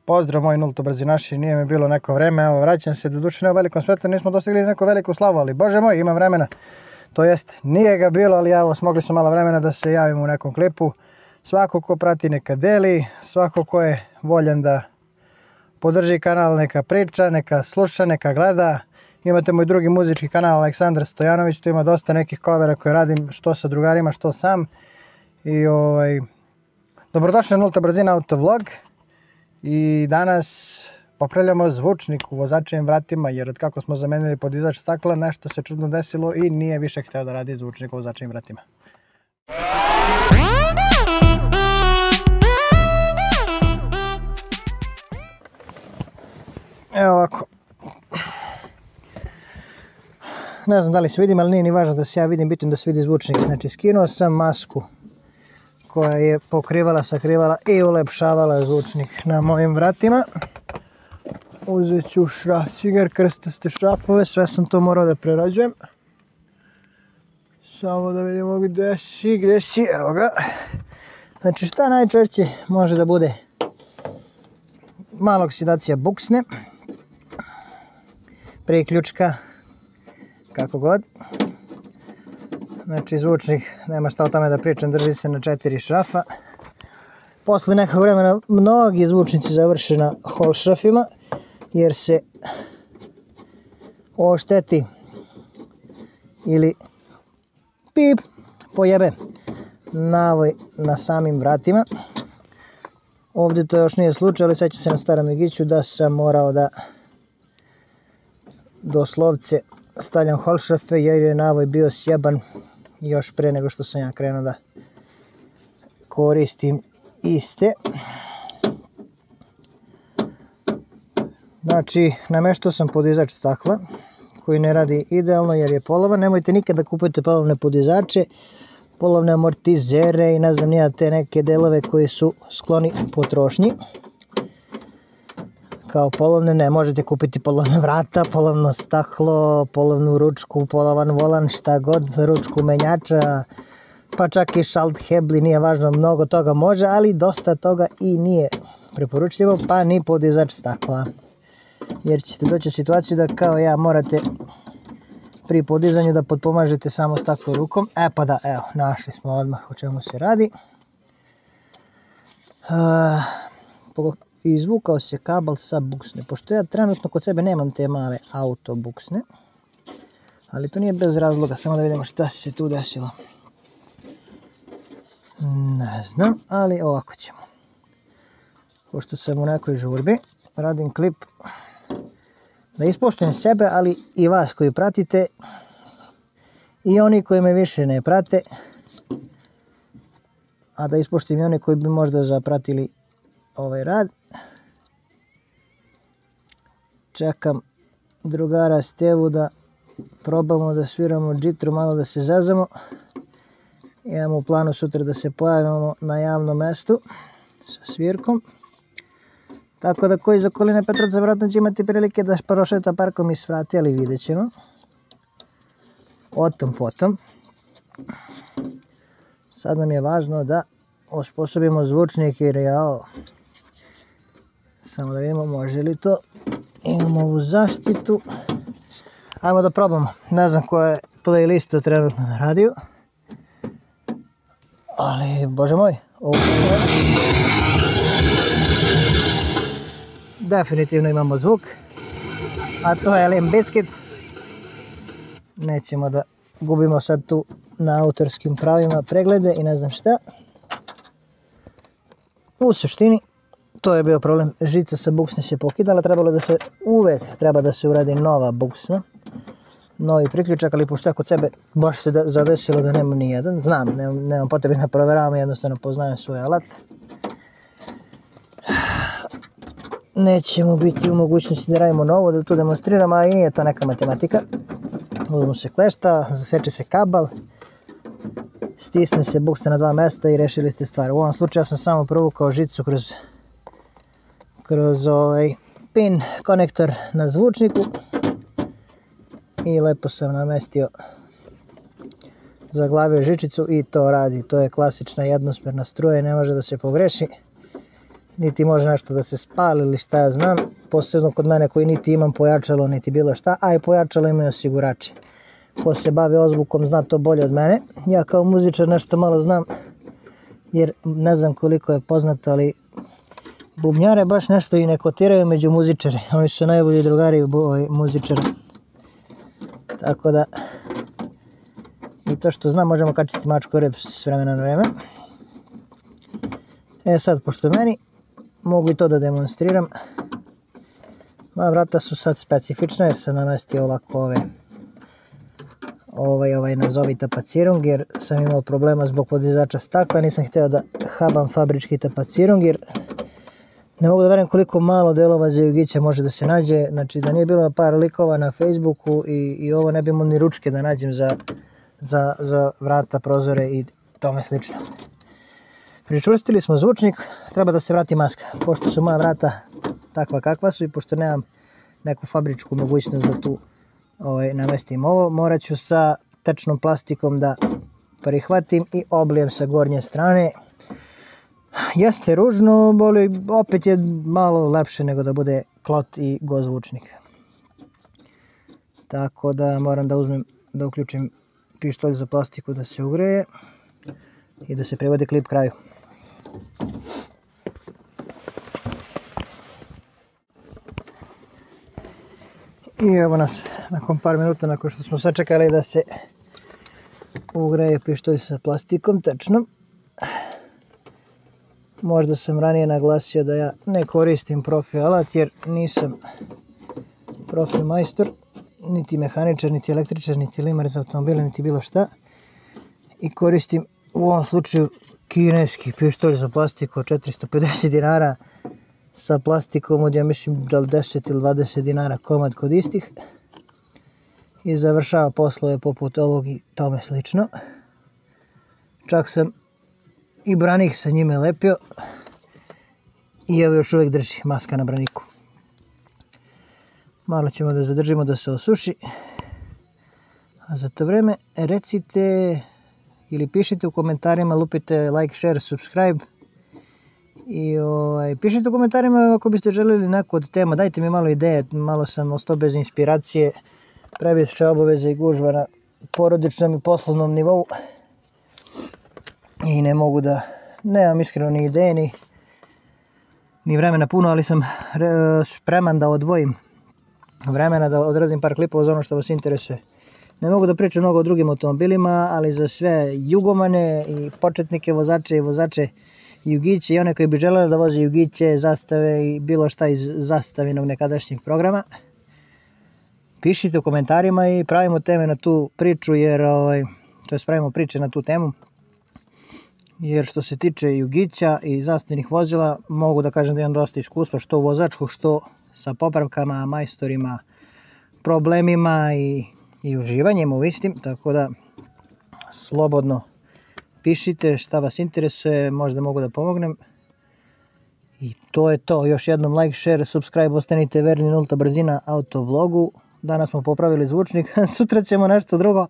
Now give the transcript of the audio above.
Pozdrav moji nultobrzinaši, nije mi bilo neko vreme, evo vraćam se, doduše ne u velikom svetlu, nismo dostigli neku veliku slavu, ali bože moj, imam vremena. To jest, nije ga bilo, ali evo, smogli smo malo vremena da se javimo u nekom klipu. Svako ko prati neka deli, svako ko je voljan da podrži kanal neka priča, neka sluša, neka gleda. Imate moj drugi muzički kanal Aleksandar Stojanović, tu ima dosta nekih covera koje radim što sa drugarima, što sam. I dobrodošli na Nulta brzina autovlog. I danas popravljamo zvučnik u vozačevim vratima, jer od kako smo zamenili podizač stakla nešto se čudno desilo i nije više hteo da radi zvučnik u vozačevim vratima. Evo ovako. Ne znam da li se vidim, ali nije ni važno da se ja vidim, bitno da se vidi zvučnik. Znači skinuo sam masku koja je pokrivala, sakrivala i ulepšavala zvučnik na mojim vratima. Uzet ću ciger, krstaste šrafove, sve sam to morao da prerađujem. Samo da vidimo gde si, evo ga. Znači šta najčešće može da bude mala oksidacija buksne, priključka, kako god. Znači zvučnik, nema šta o tome da pričam, drži se na 4 šrafa. Posle nekog vremena mnogi zvučnici završe na hol šrafima, jer se ošteti ili pip pojebe navoj na samim vratima. Ovdje to još nije slučaj, ali sećam se na starom Migiću da sam morao da doslovce stavljam hol šrafe jer je navoj bio sjeban još pre nego što sam ja krenuo da koristim iste. Znači, nameštao sam podizač stakla koji ne radi idealno jer je polovan. Nemojte nikada da kupujete polovne podizače, polovne amortizere i ne znam nija te neke delove koji su skloni potrošnji. Kao polovne ne možete kupiti polovna vrata, polovno staklo, polovnu ručku, polovan volan, šta god, ručku menjača, pa čak i šalt hebli, nije važno, mnogo toga može, ali dosta toga i nije preporučljivo, pa ni podizač stakla. Jer ćete doći u situaciju da kao ja morate pri podizanju da potpomažete samo staklo rukom. E pa da, evo, našli smo odmah o čemu se radi. Izvukao se kabel sa buksne, pošto ja trenutno kod sebe nemam te male auto buksne, ali to nije bez razloga, samo da vidimo šta se tu desilo. Ne znam, ali ovako ćemo. Pošto sam u nekoj žurbi, radim klip da ispoštujem sebe, ali i vas koji pratite i oni koji me više ne prate, a da ispoštujem i oni koji bi možda zapratili ovaj rad. Čekam drugara Stevu da probamo da sviramo džitru, malo da se zezamo. Imamo u planu sutra da se pojavimo na javnom mestu sa svirkom. Tako da koji iz okoline Petrovca vjerojatno će imati prilike da prošeta parkom i svrati, ali vidjet ćemo. O tom potom. Sad nam je važno da osposobimo zvučnik jer samo da vidimo može li to. Imamo ovu zaštitu. Ajmo da probamo. Ne znam koja je playlista trenutno na radiju. Ali, bože moj, ovo sve. Definitivno imamo zvuk. A to je Limp Bizkit. Nećemo da gubimo sad tu na autorskim pravima preglede i ne znam šta. U suštini, to je bio problem. Žica sa buksne se pokidala, uvek treba da se uradi nova buksna. Novi priključak, ali pošto ja kod sebe baš se zadesilo da nema ni jedan. Znam, nemam potrebe da proveravam, jednostavno poznajem svoj alat. Nećemo biti u mogućnosti da radimo novo, da tu demonstriramo, a i nije to neka matematika. Uzmu se klešta, zaseče se kabel, stisne se buksna na 2 mesta i rešili ste stvar. U ovom slučaju ja sam samo provukao žicu kroz pin konektor na zvučniku i lepo sam namestio, zaglavio žičicu i to radi. To je klasična jednosmerna struja i ne može da se pogreši. niti može nešto da se spali ili šta ja znam, posebno kod mene koji niti imam pojačalo niti bilo šta, a i pojačalo imaju osigurači. Ko se bavi ozvukom zna to bolje od mene. Ja kao muzičar nešto malo znam, jer ne znam koliko je poznato, ali bubnjare baš nešto i ne kotiraju među muzičari. Oni su najbolji drugari muzičari. Tako da i to što znam možemo kačiti mačku rep s vremena na vreme. Sad, pošto meni mogu i to da demonstriram. Moja vrata su sad specifična jer sam namestio ovako nazovi tapacirung, jer sam imao problema zbog podizača stakla. Nisam htio da habam fabrički tapacirung jer ne mogu da verujem koliko malo delova za jugića može da se nađe. Znači da nije bilo par likova na Facebooku i ovo ne bi mo ni ručke da nađem za vrata, prozore i tome slično. Pričvrstili smo zvučnik, treba da se vrati maska. Pošto su moja vrata takva kakva su i pošto nemam neku fabričku mogućnost da tu namestim ovo, morat ću sa tečnom plastikom da prihvatim i oblijem sa gornje strane. Jeste ružno, ali opet je malo lepše nego da bude klot i go zvučnik. Tako da moram da uključim pištolj za plastiku da se ugreje i da se privodi klip kraju. I evo nas, nakon par minuta, nakon što smo sačekali da se ugreje pištolj sa plastikom, tečno. Možda sam ranije naglasio da ja ne koristim profi alat jer nisam profi majstor, niti mehaničar, niti električar, niti limar za automobile, niti bilo šta. I koristim u ovom slučaju kineski pištolj za plastiku od 450 dinara sa plastikom od, ja mislim, da li 10 ili 20 dinara komad kod istih. I završava poslove poput ovog i tome slično. Čak sam i branik sa njime lepio i evo još uvijek drži maska na braniku. Malo ćemo da zadržimo da se osuši. A za to vreme recite ili pišite u komentarima, lupite like, share, subscribe. I pišite u komentarima ako biste želeli neku od tema, dajte mi malo ideje, malo sam ostao bez inspiracije, previše obaveze i gužva na porodičnom i poslovnom nivou. I ne mogu da, nemam iskreno ni ideje, ni vremena puno, ali sam spreman da odvojim vremena, da odradim par klipova za ono što vas interesuje. Ne mogu da pričam mnogo o drugim automobilima, ali za sve jugomane i početnike vozače i vozače jugiće i one koji bi želeli da voze jugiće, zastave i bilo šta iz zastavinog nekadašnjeg programa. Pišite u komentarima i pravimo teme na tu priču, jer to jest pravimo priče na tu temu. Jer što se tiče jugića i zastavnih vozila, mogu da kažem da imam dosta iskustva, što vozačkog, što sa popravkama, majstorima, problemima i uživanjem u istim, tako da slobodno pišite šta vas interesuje, možda mogu da pomognem. I to je to, još jednom like, share, subscribe, ostanite verni nulta brzina autovlogu. Danas smo popravili zvučnik, sutra ćemo nešto drugo.